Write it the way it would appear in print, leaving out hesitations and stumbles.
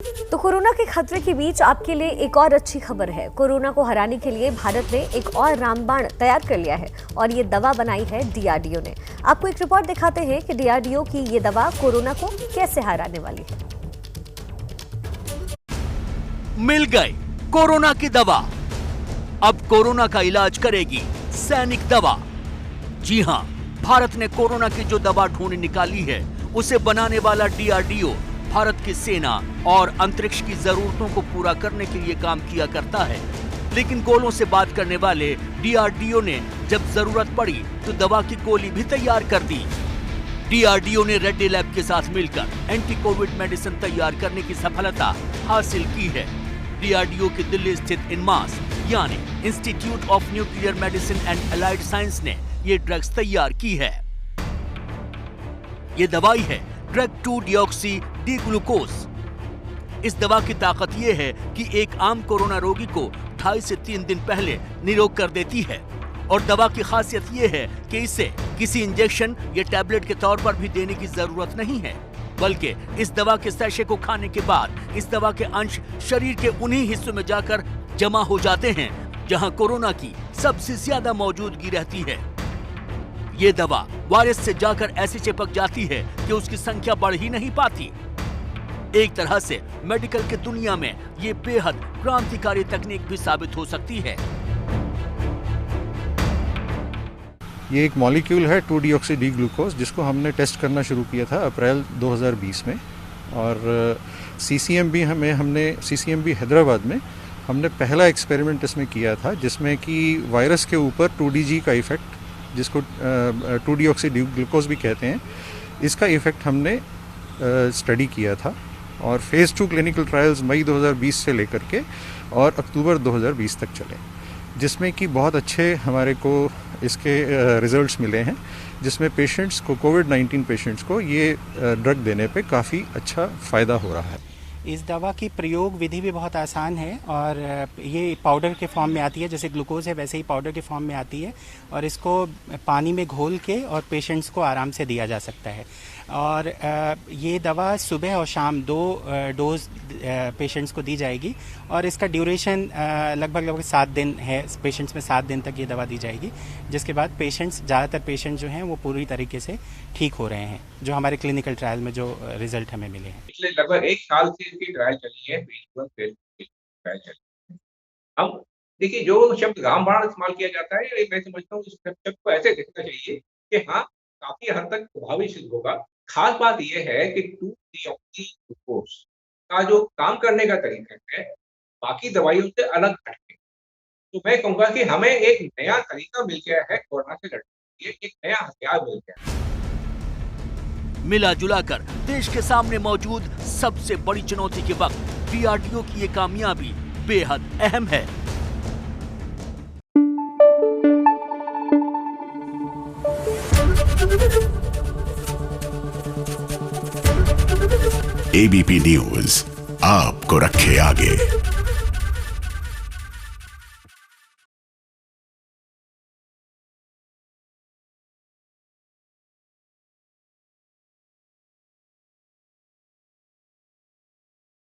तो कोरोना के खतरे के बीच आपके लिए एक और अच्छी खबर है। कोरोना को हराने के लिए भारत ने एक और रामबाण तैयार कर लिया है और ये दवा बनाई है डीआरडीओ ने। आपको एक रिपोर्ट दिखाते हैं कि डीआरडीओ की ये दवा कोरोना को कैसे हराने वाली है। मिल गई कोरोना की दवा। अब कोरोना का इलाज करेगी सैनिक दवा। जी हां, भारत ने कोरोना की जो दवा ढूंढ निकाली है उसे बनाने वाला डीआरडीओ भारत की सेना और अंतरिक्ष की जरूरतों को पूरा करने के लिए काम किया करता है। लेकिन गोलों से बात करने वाले डीआरडीओ ने जब जरूरत पड़ी तो दवा की गोली भी तैयार कर दी। डीआरडीओ ने रेड्डी लैब के साथ मिलकर एंटी कोविड मेडिसिन तैयार करने की सफलता हासिल की है। डीआरडीओ की दिल्ली स्थित इनमास यानी institute of nuclear medicine and allied science ने ये ड्रग्स तैयार की है। ये दवाई है ड्रग 2-डिऑक्सी डी ग्लूकोज। इस दवा की ताकत यह है कि एक आम कोरोना रोगी को 2.5 से 3 दिन पहले निरोग कर देती है और दवा की खासियत यह है कि इसे किसी इंजेक्शन या टैबलेट के तौर पर भी देने की जरूरत नहीं है, बल्कि इस दवा के सैशे को खाने के बाद इस दवा के अंश शरीर के उन्हीं हिस्सों में जाकर जमा हो जाते हैं जहां कोरोना की सबसे ज्यादा मौजूदगी रहती है। ये दवा वायरस से जाकर ऐसे चिपक जाती है कि उसकी संख्या बढ़ ही नहीं पाती। एक तरह से मेडिकल की दुनिया में ये बेहद क्रांतिकारी तकनीक भी साबित हो सकती है। ये एक मॉलिक्यूल है 2-डिऑक्सी डी ग्लूकोज, जिसको हमने टेस्ट करना शुरू किया था अप्रैल 2020 में। और सीसीएमबी हैदराबाद में हमने पहला एक्सपेरिमेंट इसमें किया था, जिसमें कि वायरस के ऊपर 2DG का इफेक्ट, जिसको 2-डिऑक्सी डी ग्लूकोज भी कहते हैं, इसका इफेक्ट हमने स्टडी किया था। और फेज़ 2 क्लिनिकल ट्रायल्स मई 2020 से लेकर के और अक्टूबर 2020 तक चले, जिसमें कि बहुत अच्छे हमारे को इसके रिजल्ट्स मिले हैं, जिसमें पेशेंट्स को, कोविड-19 पेशेंट्स को ये ड्रग देने पे काफ़ी अच्छा फ़ायदा हो रहा है। इस दवा की प्रयोग विधि भी बहुत आसान है और ये पाउडर के फॉर्म में आती है, जैसे ग्लूकोज है वैसे ही पाउडर के फॉर्म में आती है और इसको पानी में घोल के और पेशेंट्स को आराम से दिया जा सकता है। और ये दवा सुबह और शाम 2 डोज पेशेंट्स को दी जाएगी और इसका ड्यूरेशन लगभग 7 दिन है। पेशेंट्स में 7 दिन तक ये दवा दी जाएगी, जिसके बाद ज़्यादातर पेशेंट जो हैं वो पूरी तरीके से ठीक हो रहे हैं, जो हमारे क्लिनिकल ट्रायल में जो रिजल्ट हमें मिले हैं। पिछले लगभग 1 साल से इसकी ट्रायल चली है, ट्रायल चली है। अब देखिए, जो शब्द रामबाण इस्तेमाल किया जाता है, मैं समझता हूँ इस शब्द को ऐसे देखना चाहिए कि हाँ, काफ़ी हद तक प्रभावी सिद्ध होगा। खास बात यह है कि 2-डिऑक्सी ग्लूकोज का जो काम करने का तरीका है, बाकी दवाइयों से अलग हटके। तो मैं कहूँगा कि हमें एक नया तरीका मिल गया है कोरोना से लड़ने के लिए, एक नया हथियार मिल गया है। मिला जुलाकर देश के सामने मौजूद सबसे बड़ी चुनौती के वक्त डीआरडीओ की ये कामयाबी बेहद अहम है। एबीपी न्यूज आपको रखे आगे।